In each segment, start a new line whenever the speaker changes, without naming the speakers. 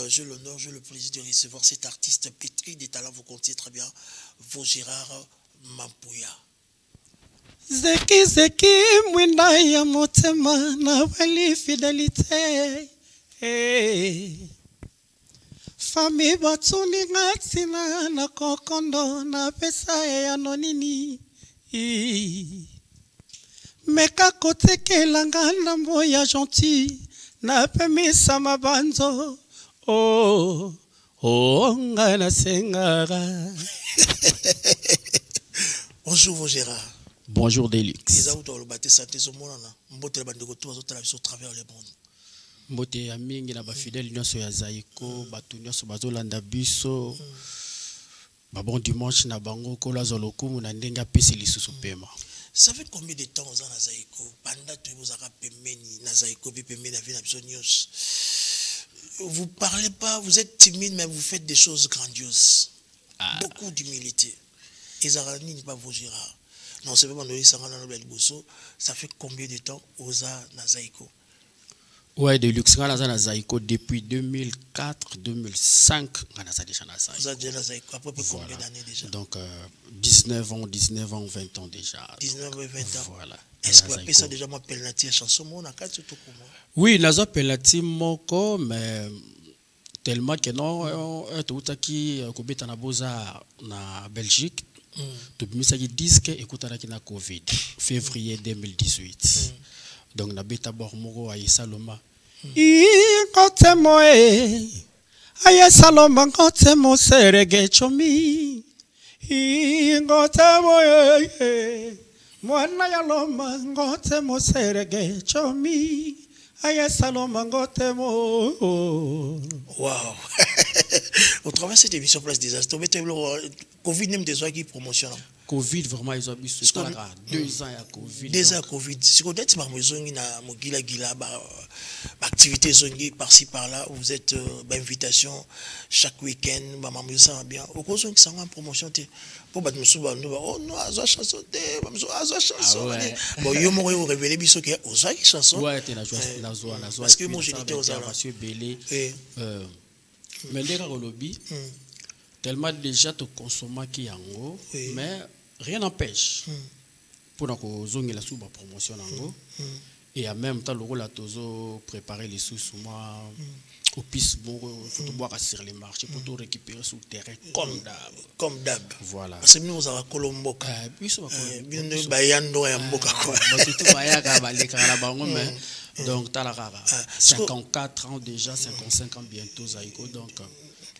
j'ai l'honneur, j'ai le plaisir de recevoir cet artiste pétri des talents, vous comptez très bien, Vaugirard Mampouya.
Zeki zeki mwina ya motema na wali fidelite. Fami batuni ngatina na kokondo na pesa ya nonini. Meka kote ke langa na moya gentil na pemisa mabanzo. Oh, oh, ngana sengara.
Bonjour Vaugirard.
Bonjour Delix.
Travers le monde.
Mbote ya mingi na ba fidèle nyonso ya Zaiko, batu nyonso bazolanda biso. Ba bon dimanche na bango kola zolokumu na ndenga pesi lisusu pema.
Ça fait combien de temps vous en a Zaiko? Pendant que vous avez pemeni na Zaiko bi pemeni na vie na biso nyos. Vous parlez pas, vous êtes timide mais vous faites des choses grandioses. Beaucoup d'humilité. Et Zarani n'est pas Vaugirard. Non, c'est pas ça fait combien de temps Oza Nazaiko?
Ouais, de luxe na Zaiko depuis 2004, 2005, Oza déjà
Nazaiko. Après combien d'années déjà?
Donc 19 ans, 20 ans déjà.
19 et 20 ans.
Voilà.
Est-ce que vous appelez ça déjà ma penalty chanson mon akati tout comment?
Oui, nazo penalty moko mais tellement que non tout qui kobeta na boza na Belgique. Depuis ça disque écoutera na Covid février 2018. Donc na beta bor moko ay Saloma. Kote moe ay Saloma kote mo serege chomi. Kote moe mwana ya loma kote mo serege chomi. Ay Saloma kote mo.
Wow. Au travers de cette émission Place des Astres, Covid n'aime des gens qui promotionnent.
Covid vraiment ils ont mis ce 2 ans à Covid.
2 ans à Covid. Si vous êtes na mogila gila activité zongi par-ci par-là, vous êtes invitation chaque week-end, maman ça bien. Au cause qui sont en promotion pour battre monsieur oh non azo chanson azo chanson. Bon yo mo révéler biso que ozo qui chanson.
Ouais, t'es la joie
parce que moi j'étais aux ala.
Monsieur Belé. Mais les lobby tellement déjà te consommer qui yango mais rien n'empêche pour nous zongi la sous promotion yango et en même temps le rôle à tozo préparer les sous moi au piste faut te boire sur les marchés pour te récupérer sur le terrain
comme d'hab
voilà
parce que nous avons Colomboka
biso
bien bayando ya mboka quoi
tout bayaka baleka la bango mais donc talarara 54 ans déjà 55 ans bientôt Zaiko donc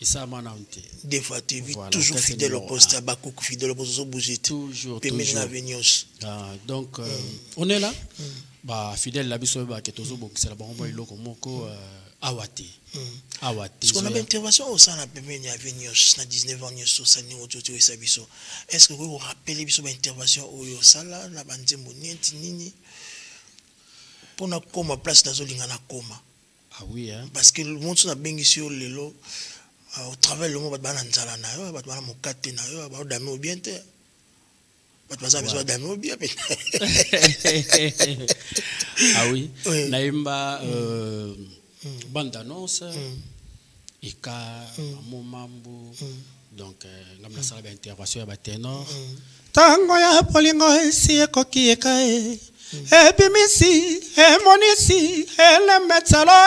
et ça m'a nanté
des fois tu vis toujours fidèle au poste à Bakoukou fidèle au poste bouger
toujours donc on est là bah fidèle la biso ba ke tozo bokisa la bango iloko moko awate
ce qu'on a intervention au sein la pemeni avenios na 19 ans nyoso sani ototo esabiso est-ce que vous rappelez biso ba intervention au sala na banzembo nini pour na koma place dans zolinga na koma
oui hein
parce que le monde na bengi sur lelo au travers le monde ba na nzala na yo ba na mokate na yo ba dame bien te ba besoin dame bien
ah oui naimba bande annonce et ka mambo donc ngamna sala ba intervention ya ba ténor tango ya polingo si ekoki ekae ebimisi emonisi elemetalo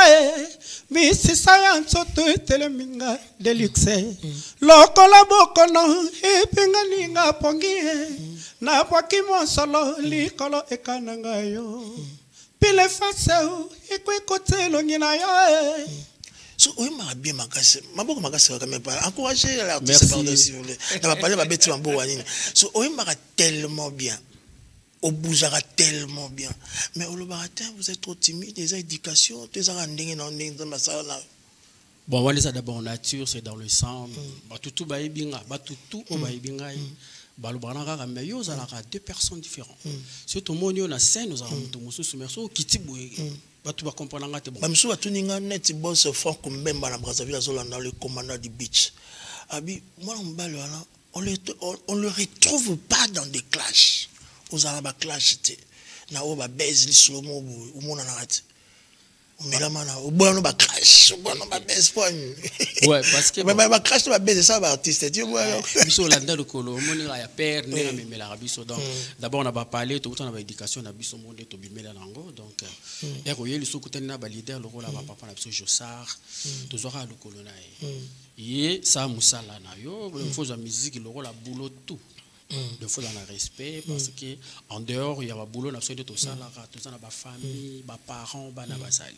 Misi sayanso tu teleminga deluxe lokola bokono epinga ninga pongie na pwakimo solo likolo ekananga yo pile faseu ekwekotelo ngina yo
so oui ma bien makase maboko makase quand même pas encourager l'artiste pardon s'il vous plaît na va parler ba beti mambo wanini so oui ma tellement bien au bougera tellement bien mais au lobatin vous êtes trop timide des éducations des arandingue dans ma salle là
bon voilà ça d'abord nature c'est dans le sang ba tutu ba ibinga ba tutu o ba ibinga ba lobanaka mais yo za la deux personnes différentes surtout monio na scène nous avons tout musu sumerso kitibo ba tu ba comprendre ngate bon
ba musu ba tuninga net boss fort comme même na Brazzaville dans le commandant du beach abi moi on balle là on le retrouve pas dans des clashs aux arabes clash na oba base li slomo ou mona na rate Mais là, au bout, on va crash, on va baisse point.
Ouais, parce que.
Mais on va crash, on va baisser ça, artiste. Tu vois.
Biso landa le colo, mon il y a père, né mais la biso donc. D'abord on a pas parlé, tout on a éducation, on a biso monde to bimela nango donc. Et royer le soko tena ba leader le rôle la papa na biso Jossar, toujours à le colo na et ça musala na yo, il faut la musique le rôle la boulot tout. Il faut dans le respect parce que en dehors il y a un boulot na so de tout ça là, tout ça na ba famille, ba parents, ba na ba sali.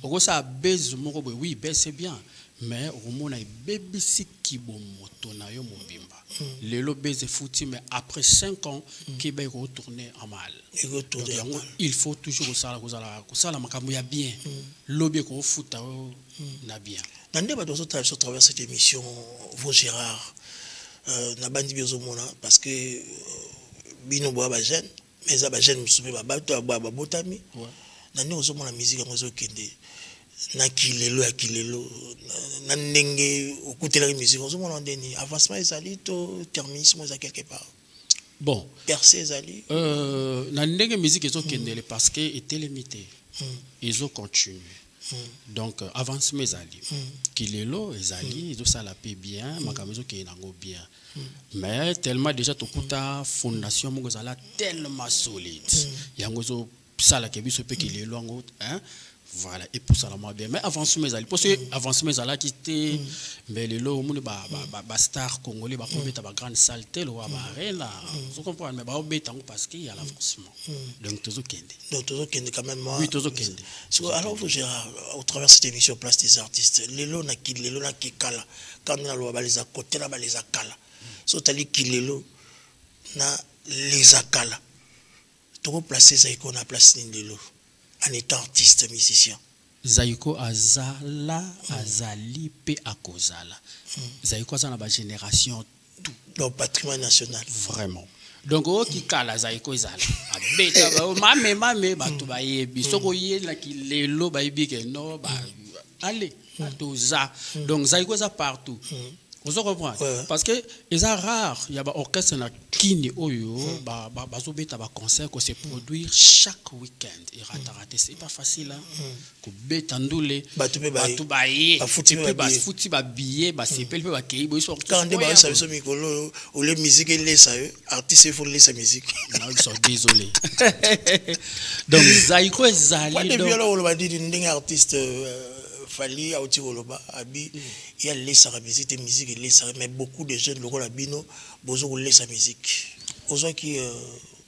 Oko ça baise moko oui, baise c'est bien. Mais au moment où bébé si qui bon moto na yo mobimba le lo baiser fouti mais après 5 ans qui va retourner en mal. Il faut toujours ça la makambo ya bien lobby ko futa na bien.
Dans des bateaux sur travers cette émission vos Gérard na bandi biozomona parce que bino boa ba jeune mais za ba jeune musubi ba bato ba botami na ni ozomona musique ngozo kende na kilelo ya kilelo na ndenge okutela musique ozomona ndeni avancement ezali to terminisme za quelque part
bon
percé ezali
na ndenge musique ezokendele parce que était limité ils ont continué. Donc avancement ezali kilelo ezali zo sala pe bien makamezo ke nango bien mais tellement déjà tokuta fondation moko zala tellement solide yango zo sala ke biso pe kilelo ngo hein voilà et pour ça la bien mais avancement ezali parce que avancement ezala quitté mais lelo monde ba star congolais ba commettre ba grande saleté lo ba arena vous comprenez mais ba obeta parce qu'il y a l'avancement donc tozo kende
quand même
oui tozo kende
alors vous Gérard au travers de cette émission place des artistes lelo na kikala quand na lo ba les à côté là ba les akala so tali kilelo na les akala to placer ça iko na place lelo en étant artiste musicien.
Zaiko azala azali pe akozala. Zaiko azala ba génération tout.
Le patrimoine national.
Vraiment. Donc o ki kala Zaiko ezala. Abeta ba mame batu ba yebi. Soko ye la ki lelo ba yebi ke no ba allez toza. Donc Zaiko za partout. Vous comprenez? Parce que c'est rare, il y a un orchestre qui oyo bazobeta ba concert que se produire chaque week-end et rater c'est pas facile hein. Ko betandoule batu baye futi ba billet ba sepel pe ba kei bo so
quand on ba ça so mikolo ou les musique les ça artiste il faut laisser musique.
Non ils sont désolés. Donc Zaiko ezali
donc depuis alors on va dire une artiste Fali a aussi Woloba abi il y a les sa musique les sa mais beaucoup de jeunes le bino bozo les sa musique aux qui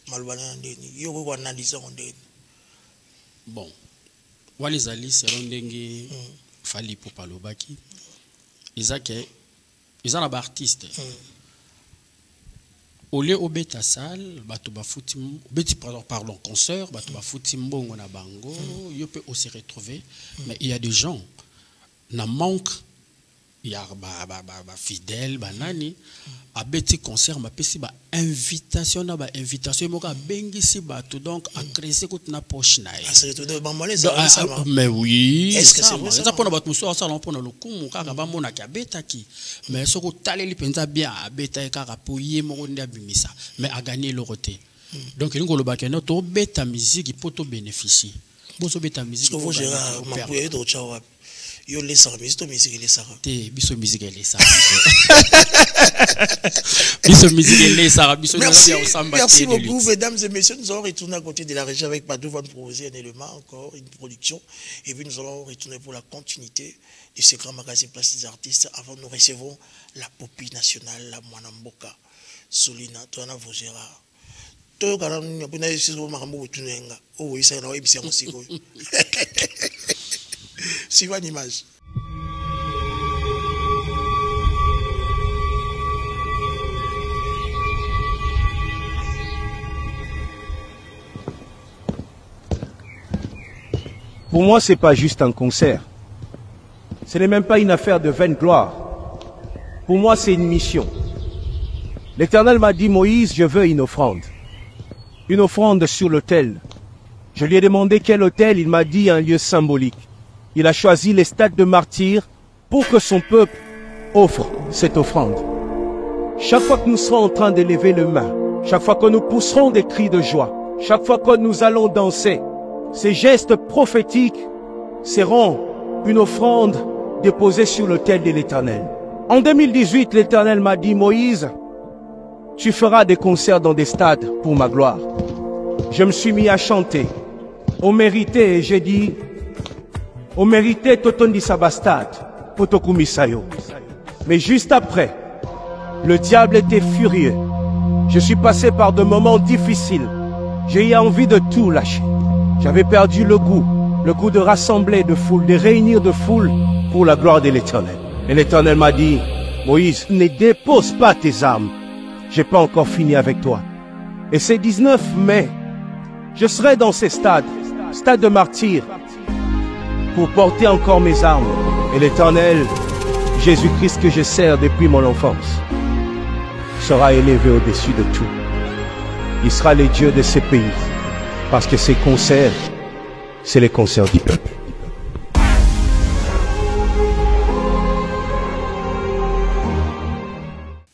malbana ndeni yo ko analyser on ndeni
bon wali zali c'est ndenge Fali pour palobaki izake izana ba artiste au lieu obeta salle bato ba futi beti pardon concert bato ba futi mbongo na bango yo peut aussi retrouver mais il y a des gens na manque il y a ba fidèle banani a beti concert ma pesi ba invitation na ba invitation moka bengisi bato donc a créer ko na poche na mais oui
est-ce que c'est vrai
ça pour bato so ça pour le coup kaka ba mona ka betaki mais soko taleli penza bien a beta kaka poye moko ndia bimisa mais a gagner le roté donc il ngolo ba keno to beta musique pour to bénéficier boso beta musique
ko Gérard mapuye do chawa yo les sa musique les sa
te biso musique les sa biso musique les sa biso
merci beaucoup mesdames et messieurs nous allons retourner à côté de la région avec Badou va nous proposer un élément encore une production et puis nous allons retourner pour la continuité de ce grand magazine place des artistes avant nous recevons la popie nationale la Mwanamboka Solina toi vos Gérard toi quand on a bien c'est au makambo tunenga oh oui ça na ebisi musiko suivant l'image.
Pour moi, ce n'est pas juste un concert. Ce n'est même pas une affaire de vaine gloire. Pour moi, c'est une mission. L'Éternel m'a dit, Moïse, je veux une offrande. Une offrande sur l'autel. Je lui ai demandé quel autel, il m'a dit un lieu symbolique. Il a choisi les stades de martyrs pour que son peuple offre cette offrande. Chaque fois que nous serons en train de lever les mains, chaque fois que nous pousserons des cris de joie, chaque fois que nous allons danser, ces gestes prophétiques seront une offrande déposée sur l'autel de l'Éternel. En 2018, l'Éternel m'a dit, Moïse, tu feras des concerts dans des stades pour ma gloire. Je me suis mis à chanter. On méritait, et j'ai dit, on méritait Totondi Sabastad, Potokumisayo. Mais juste après, le diable était furieux. Je suis passé par de moments difficiles. J'ai eu envie de tout lâcher. J'avais perdu le goût de rassembler de foule, de réunir de foule pour la gloire de l'Éternel. Et l'Éternel m'a dit, Moïse, ne dépose pas tes armes. J'ai pas encore fini avec toi. Et c'est 19 mai, je serai dans ces stades de martyrs, pour porter encore mes armes. Et l'Éternel, Jésus-Christ que je sers depuis mon enfance, sera élevé au-dessus de tout. Il sera le Dieu de ces pays, parce que ces concerts, c'est les concerts du peuple.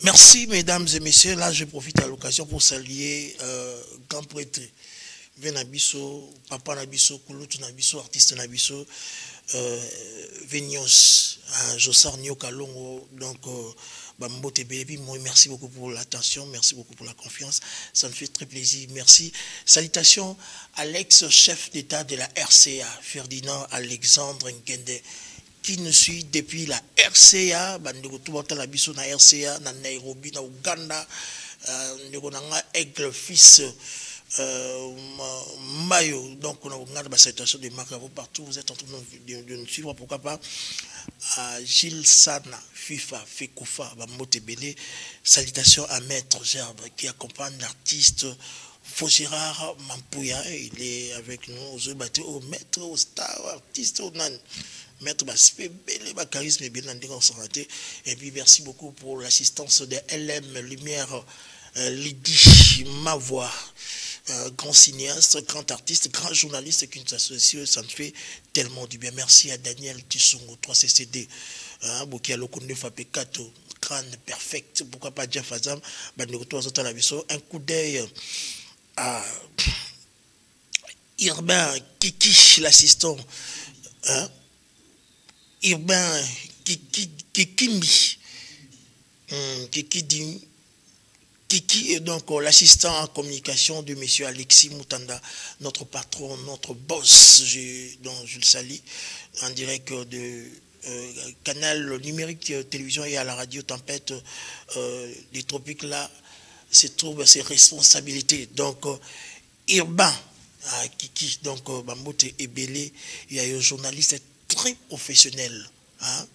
Merci, mesdames et messieurs. Là, je profite à l'occasion pour saluer grand prêtre Venabiso, Papa Nabiso, Kouloutou Nabiso, artiste Nabiso, Venios, Jossar Nyokalongo, donc Bambo Tebelebi. Merci beaucoup pour l'attention, merci beaucoup pour la confiance. Ça me fait très plaisir. Merci. Salutations à l'ex-chef d'État de la RCA, Ferdinand Alexandre Nkende, qui nous suit depuis la RCA, la biso na RCA, na Nairobi, na Uganda, na Aigle Fils Mayo, donc on a la situation de Macavo partout, vous êtes en train de nous suivre, pourquoi pas Gilles Sana, FIFA, Fekoufa, Bamotebele, salutations à Maître Gerbe qui accompagne l'artiste Fosirara Mampouya, il est avec nous, aux battus, au maître, au star, artiste, au nan. Maître Baspé, bel charisme et bien et puis merci beaucoup pour l'assistance de LM Lumière, Lydie Mavoie, grand cinéaste, grand artiste, grand journaliste qui nous associe, ça me fait tellement du bien. Merci à Daniel Tissongo, 3CCD, Bokia Lokonde Fapekato, grande, perfect, pourquoi pas Jeff Azam, un coup d'œil à Urbain Kiki, l'assistant, Urbain Kikimbi, Kiki est donc l'assistant en communication de M. Alexis Moutanda, notre patron, notre boss, dont je le salue, en direct de canal numérique, télévision et à la radio Tempête des Tropiques, là, se trouvent ses responsabilités. Donc, Urbain Kiki, donc Bambote Ebele, il y a un journaliste très professionnel. Hein?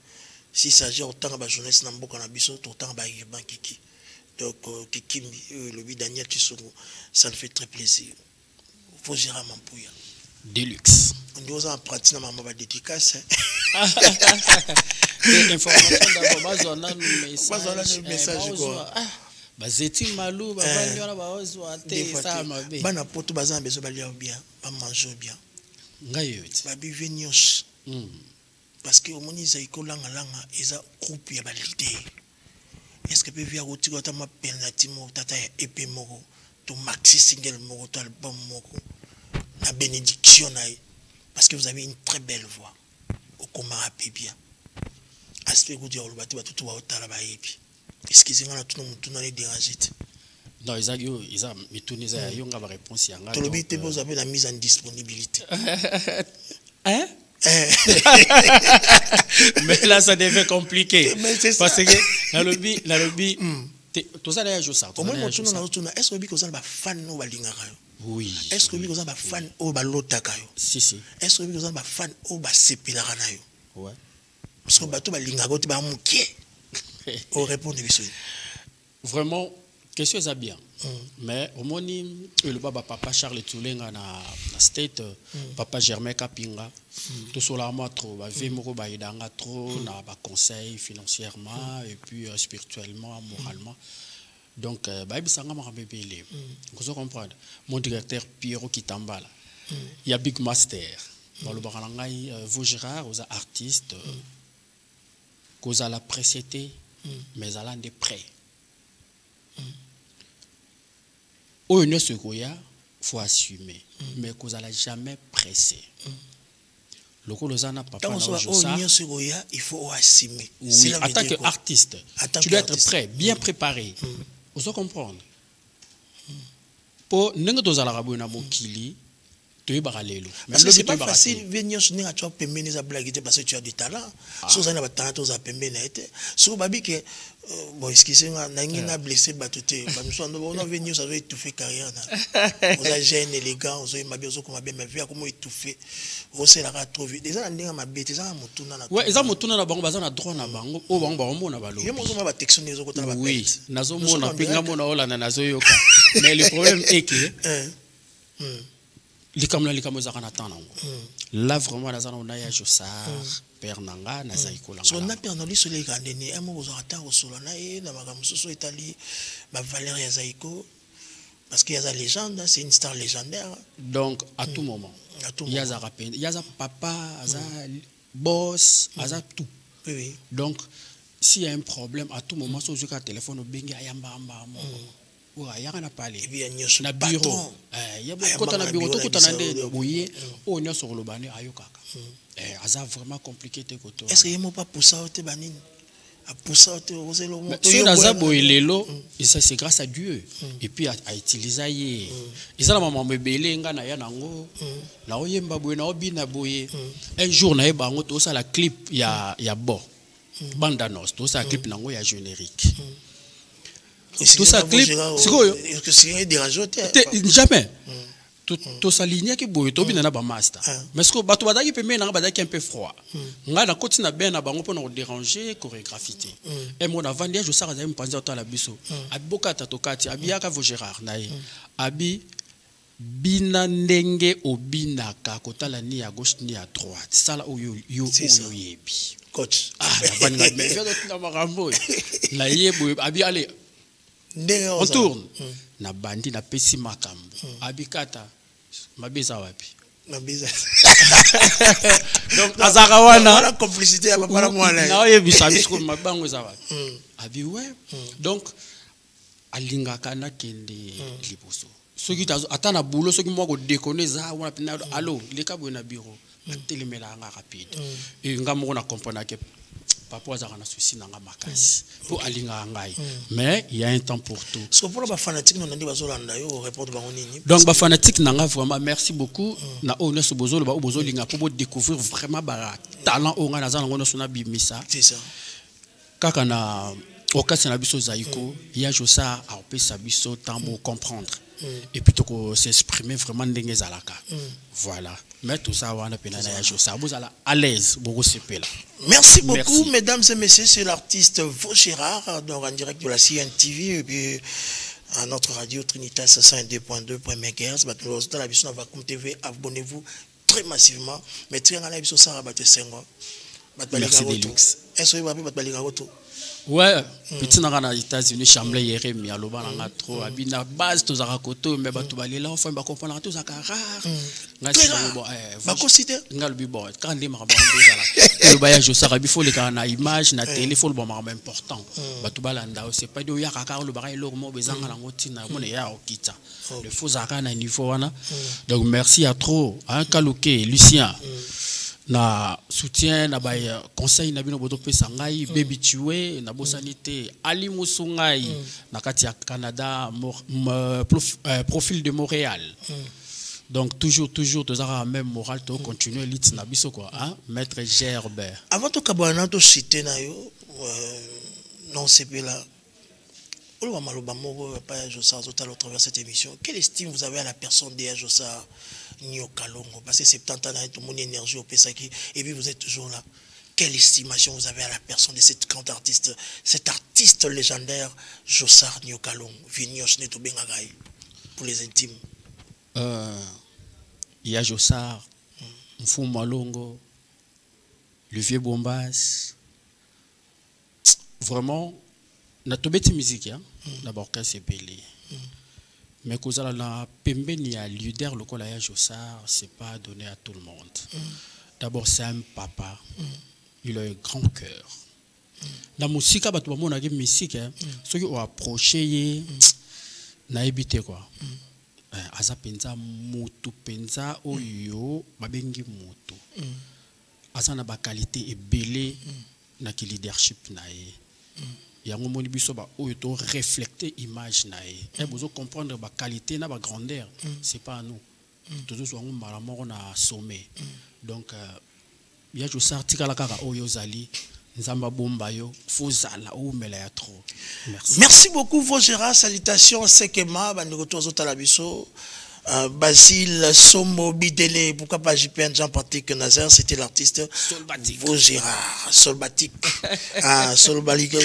S'il s'agit autant de journalistes Nambo Kanabiso, autant de Urbain Kiki. Donc, Kiki, le Daniel Tissongo, ça me fait très plaisir. Faut gérer Mampouya.
Deluxe.
On doit en pratiquer dans ma dédicace.
Information d'abord, on a un message. Bazeti malou babanyona baozwa te ça mabe
bana poto bazana bezo balia bien ba manger bien
ngayo
ba bivenios parce que au moni za ikolanga langa eza groupe ya ba leader est-ce que peut via otiko ta ma penalty mo tata ya EP moko to maxi single moko to album moko la bénédiction naï parce que vous avez une très belle voix au comment rapper bien aspect go dire olobati ba tout ba otala ba yebi. Excusez-moi, tout le monde est dérangé.
Non, ils ont une réponse.
Vous avez la mise en disponibilité.
Hein? Mais là, ça devient compliqué. Parce que la lobby, tout ça d'ailleurs, je sais.
Est-ce que vous avez un fan ou
oui.
Est-ce que vous avez un fan ou balotakayo?
Si, si.
Est-ce que vous avez un fan ou basepilaranayo?
Ouais.
Parce que bato balingago te ba mukie. On répond
vraiment, question est bien. Mais au moins, le papa Charles Toulenga na state, papa Germain Kapinga, tout cela m'a trop, vimoko baidanga trop, na ba conseil financièrement et puis spirituellement, moralement. Donc, baïbi sanga m'a bébélé. Vous comprenez? Mon directeur Pierrot Kitambala, il y a Big Master, le barangai, vous Gérard, vous êtes artiste, vous avez la précédé. Mais allant de près. Au il faut assumer. Mais qu'on n'allait jamais presser. Lokolo zana papa
Tant
na
soit
Jossard.
il faut assumer.
Oui, en tant qu'artiste, tu dois être prêt, bien préparé. Vous doit comprendre. Pour n'engue dozala rabo na mokili, tu es baralelo.
Parce que c'est pas facile venir sur n'engue tu as pembe les blagues parce que tu as du talent. Sur ça na talent tu as pembe na été. Sur babi que bon excusez-moi, n'engue na blessé batoté. Bah nous on a venu ça doit étouffer carrière na. Vous êtes jeune élégant, vous avez ma bien comme bien ma vie comment étouffer. Vous c'est la trop vite. Déjà n'engue ma bête ça motuna na.
Ouais, ça motuna na bango bazana droit na bango. O bango ba mona balo.
Yo mo ba texte nezo kota ba.
Oui, nazo mona pinga mona ola na nazo yoka. Mais le problème est que likambo zakana tana. Là vraiment na zana on a Jossard, père nanga na zaiko langa.
So na père noli sur les gandeni, amo bozata osolo na e na magamususu itali ba valeur ya zaiko parce qu'il y a la légende, c'est une star légendaire.
Donc à tout moment, il y a il y a papa, il y a boss, il y a tout.
Oui.
Donc s'il y a un problème à tout moment sur le téléphone au bengi ayamba amba. Ouais, y a rien à parler.
Et puis il y a
na bureau. Il y a beaucoup de bureau tout quand on a des oui, on est sur le bané ayokaka. Ça vraiment compliqué te koto.
Est-ce qu'il y a pas pour ça te banine? À pour ça te oser le mot.
Sur la boilelo, et ça c'est grâce à Dieu. Et puis à utiliser yé. Et ça la maman me belé nga na ya nango. Na oyemba boye na obina boye. Un jour na yeba ngo to ça la clip ya bo. Bandanos, to ça clip nango ya générique. Tout ça clip,
est-ce que c'est dérangeant?
Jamais. Tout ça ligne qui boye to bina na ba master. Mais ce que bato badaki pembe na badaki un peu froid. Nga na koti na ben na bango pour nous déranger chorégraphie. Et mon avant dia Jossard a me penser autant la biso. Abi bokata tokati abi aka vo Gérard nae. Abi bina ndenge obinaka kotala ni à gauche ni à droite. Ça là yo yebi.
Coach.
Avant nga mais vers na marambo. La yebo abi allez on tourne. Na bandi na pesi makambo. Abikata mabeza wapi?
Mabeza.
Donc azarawana
la complicité à papa moi là.
Na yebisa bisko mabango za wapi? Abi ouais. Donc alinga kana kende liboso. Soki tazo atana boulot soki moko déconner za wana pina allo leka bona bureau. Telemela nga rapide. Et ngamo na comprendre que papa a un souci dans la makasi pour alinga ngai. Mais il y a un temps pour tout.
Ce que pour les fanatiques nous dit bazolanda yo répondre ba onini.
Donc ba fanatique nanga vraiment merci beaucoup na one so bozolo ba bozolinga pour découvrir vraiment ba talent o nga na zana ngono sona bimisa.
C'est ça.
Kaka na okasi na biso zaiko, il y a Jossard a opesa biso temps pour comprendre. Et puis to s'exprimer vraiment ndenge zalaka. Voilà. Mais tout ça on a peine na Jossard vous à l'aise beaucoup c'est là.
Merci beaucoup mesdames et messieurs, c'est l'artiste Vo Gérard donc en direct de la CNTV et puis à notre radio Trinitas 102.2 MHz. Nous dans la vision Vacuum TV, abonnez-vous très massivement. Mais très en la vision ça rabatte 5 ans.
Merci Deluxe.
Est-ce que vous avez battu Baligaroto?
Ouais, petit nana États-Unis chamblé hier mi aloba nanga trop abina base to zaka koto mais batu balela enfin ba comprendre tout zaka rare ngasi bon
ba considère
ngal bi bon quand les maraba ndezala le voyage au Sarabi faut les kana image na téléphone bon maraba important batu balanda c'est pas de yaka ka le baray lo mo bezanga na ngotina mona ya okita le faut zaka na niveau wana donc merci à trop hein Kaluke Lucien na soutien na ba conseil na bino boto pesa ngai baby tué na bosanité Ali Musungai na kati ya Canada profil de Montréal donc toujours tous ara même moral to continuer lit na biso quoi hein maître Gerbe
avant to kabana to citer na yo non c'est là Olo maloba moko pa Jossard au travers cette émission quelle estime vous avez à la personne de Jossard Nyo Kalongo parce que 70 ans tout mon énergie au Pesaki et puis vous êtes toujours là. Quelle estimation vous avez à la personne de cette grande artiste, cet artiste légendaire Jossard Nyo Kalongo, Vignos Neto Bengagai pour les intimes?
Il y a Jossard, Mfou Malongo, le vieux Bombas. Vraiment, na tobeti musique hein. D'abord qu'à c'est belé. Mais cause la pembeni à leader le colaya Jossard, c'est pas donné à tout le monde. D'abord c'est un papa, il a un grand cœur. La musique ba tout monde a musique hein, ceux qui ont approché na évité quoi. Aza penza moto penza oyo babengi moto. asana ba qualité et belé na ki leadership na ye. Yango moni biso ba oyo to refléter image na ye. Et vous comprendre ba qualité na ba grandeur, c'est pas à nous. Toujours so ngom malamoko na sommet. Donc ya jo sarti kala kaka oyo zali nzamba bomba yo fozala o mela ya trop. Merci.
Merci beaucoup Vaugérard, salutations Sekema bandi retour au biso. Basile Somo Bidele, pourquoi pas JPN Jean-Patrick Nazaire, c'était l'artiste Vaugérard, Solbatik. Solbatik,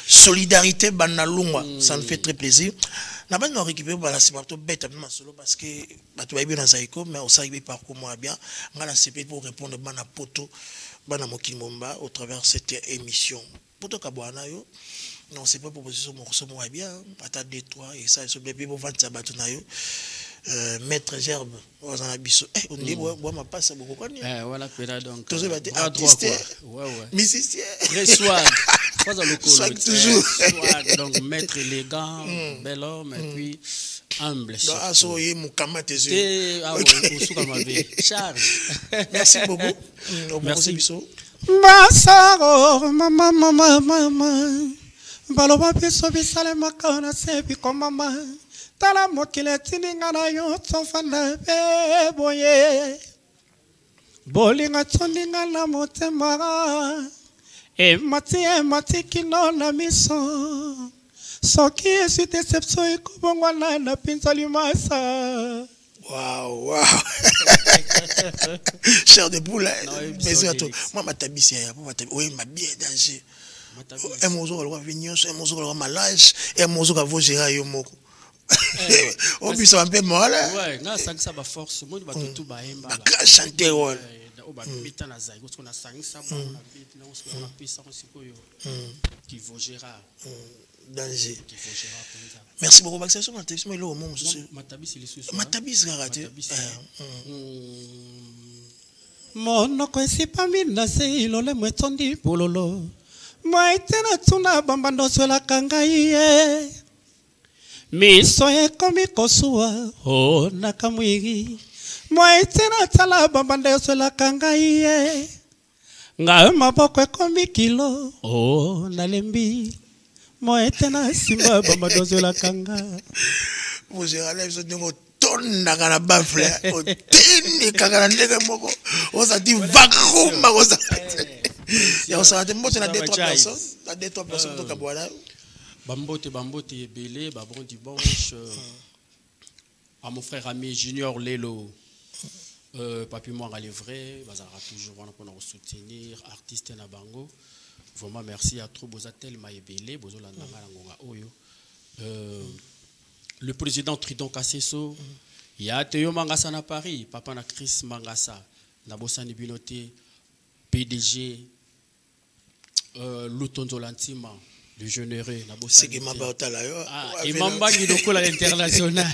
Solidarité Banalungwa, ça me fait très plaisir. N'a pas nous récupérer par la cinémato bête solo parce que tu vas bien dans Zaïko, mais on s'arrive par comment bien. On a la CP pour répondre bana poto, bana Mokimomba au travers de cette émission. Poto Kabouana yo. Non, c'est pas proposition morceau moi bien, patate de toi et ça se bébé pour vendre sa batonayo. Maître Gerbe, on a biso. On dit moi ma passe beaucoup quoi.
Voilà pera donc.
Tous les artistes.
Ouais.
Musicien.
Très swag. Pas dans le colo.
Swag toujours.
Swag donc maître élégant, bel homme et puis humble.
Donc asoye mukama tes
yeux. Ah au souka ma vie. Charge.
Merci beaucoup. Merci biso.
Basaro mama. Baloba biso bisale makana sebi ko mama. Tala mokile tininga na yo tsofana be boye. Bolinga tsoninga na motema. E mati kino na miso. Soki esu deception ikobongwa na pinzali masa.
Waouh. Cher de boule. Mais à toi. Moi ma tabisi ya oui ma bien danger. Un mozo le venir, un mozo le malage, un mozo ka Vaugérard yo moko. On peut un peu mal.
Ouais, na sang ça ba force, moi ba tout ba emba.
Ba grand chanteur ouais.
O ba mita na zai, parce qu'on a sang ça ba na beat na on a puissance sikoyo. Qui Vaugérard.
Danger.
Qui Vaugérard penza.
Merci beaucoup Maxime, sur Matabis moi le moment monsieur.
Matabis il est sous.
Matabis raté.
Monoko esipami na se ilole mwetondi bololo. Maitena tuna bambando swela kangaye. Miso ekomi kosua o nakamwigi. Maitena tala bambando swela kangaye. Nga maboko ekomi kilo o nalembi. Maitena simba bambando swela kanga.
Vaugérard lève ce dingo tonda kana bafle. O tindi kakana ndege moko. Osa di vakruma osa. Ya osa te mbote na 2-3 personnes, na 2-3 personnes to kabwana.
Bambote ebele, babon dimanche à mon frère ami Junior Lelo. Papi moi à livrer, bazara toujours on a soutenir artiste na bango. Vraiment merci à trop boza tellement ebele, bozo la nganga ngonga oyo. Le président Tridon Kasseso, il y a Théo Mangasa na Paris, papa na Chris Mangasa, na bosani binoté PDG Lutonzo Lantima, le généreux,
c'est qui m'a battu là.
Et Mamba qui est à l'international,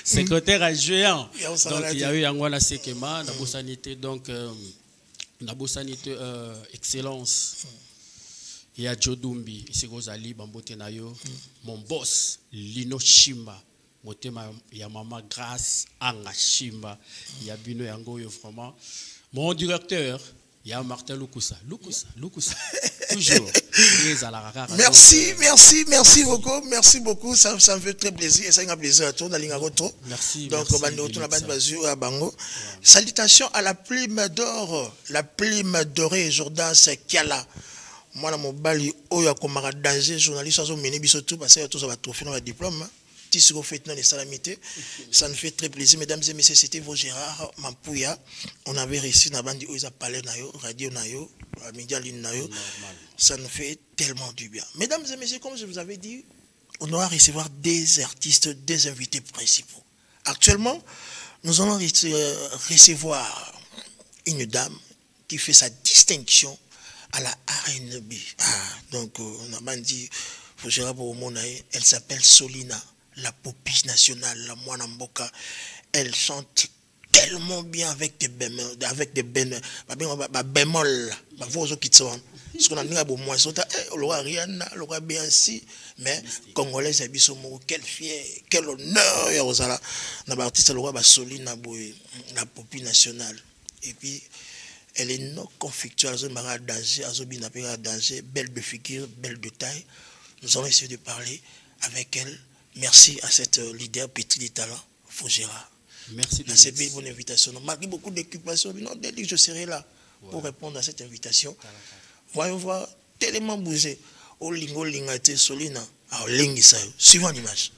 secrétaire adjoint. Donc il y a eu Angwana Sekema, Nabosanité, donc Nabosanité excellence. Il y a Jodumbi, ici Rosali, Bambote Nayo, mon boss, Lino Shimba, Motema Yamama Grâce, Anga Shimba, il y a Bino Yangoyo vraiment. Mon directeur, il y a Martin Lukusa. Toujours.
Merci beaucoup. Ça me fait très plaisir. Et ça un plaisir à toi, dans
merci.
Donc, salutations à la plume d'or, la plume dorée, Jordan Sekiala. Moi, mon bali, oya comme danger, journaliste, ça mené bisotou, parce que tout ça va trophée dans le diplôme. Ça nous fait très plaisir, mesdames et messieurs. C'était Vaugérard Mampouya. On avait réussi dans la bande où ils appelaient radio nayo, média ligne nayo. Ça nous fait tellement du bien. Mesdames et messieurs, comme je vous avais dit, on doit recevoir des artistes, des invités principaux. Actuellement, nous allons recevoir une dame qui fait sa distinction à la R&B. Donc, on a dit Vaugérard Bomonaye, elle s'appelle Solina. La popie nationale, la moine mboka, elle chante tellement bien avec des bémols, ce qu'on a dit à moi, le roi Rihanna, le roi Béansi, mais Congolais, quel fier, quel honneur, il y a l'artiste, le roi Solina, la popie nationale. Et puis, Elle est non conflictuelle, danger, belle de figure, belle de taille. Nous allons essayer de parler avec elle. Merci à cette leader petit de talent, Fougera.
Merci.
C'est une bonne invitation. Malgré beaucoup d'occupations, dès que je serai là pour répondre à cette invitation. Voyons voir tellement bouger. Au lingo lingate solina. Suivant l'image.